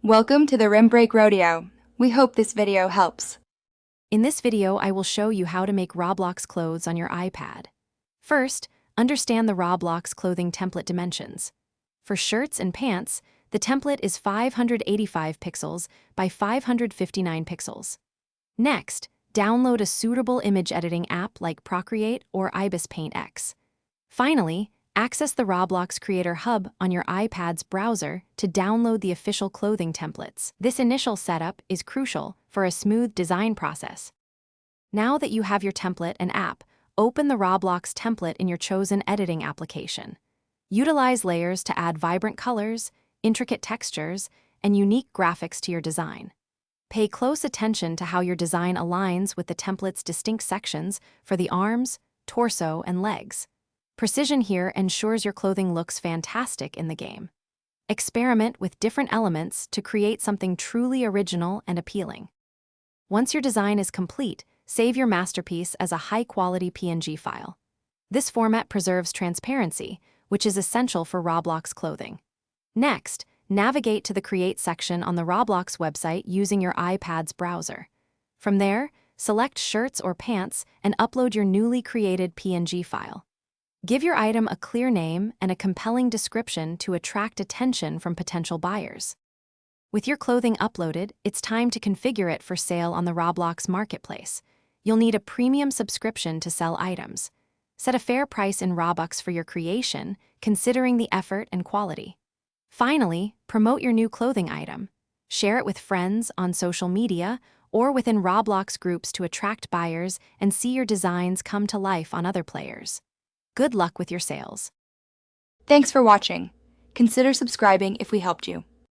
Welcome to the Rim Break Rodeo. We hope this video helps. In this video, I will show you how to make Roblox clothes on your iPad. First, understand the Roblox clothing template dimensions. For shirts and pants, the template is 585 pixels by 559 pixels. Next, download a suitable image editing app like Procreate or Ibis Paint X. Finally, access the Roblox Creator Hub on your iPad's browser to download the official clothing templates. This initial setup is crucial for a smooth design process. Now that you have your template and app, open the Roblox template in your chosen editing application. Utilize layers to add vibrant colors, intricate textures, and unique graphics to your design. Pay close attention to how your design aligns with the template's distinct sections for the arms, torso, and legs. Precision here ensures your clothing looks fantastic in the game. Experiment with different elements to create something truly original and appealing. Once your design is complete, save your masterpiece as a high-quality PNG file. This format preserves transparency, which is essential for Roblox clothing. Next, navigate to the Create section on the Roblox website using your iPad's browser. From there, select shirts or pants and upload your newly created PNG file. Give your item a clear name and a compelling description to attract attention from potential buyers. With your clothing uploaded, it's time to configure it for sale on the Roblox marketplace. You'll need a premium subscription to sell items. Set a fair price in Robux for your creation, considering the effort and quality. Finally, promote your new clothing item. Share it with friends on social media or within Roblox groups to attract buyers and see your designs come to life on other players. Good luck with your sales. Thanks for watching. Consider subscribing if we helped you.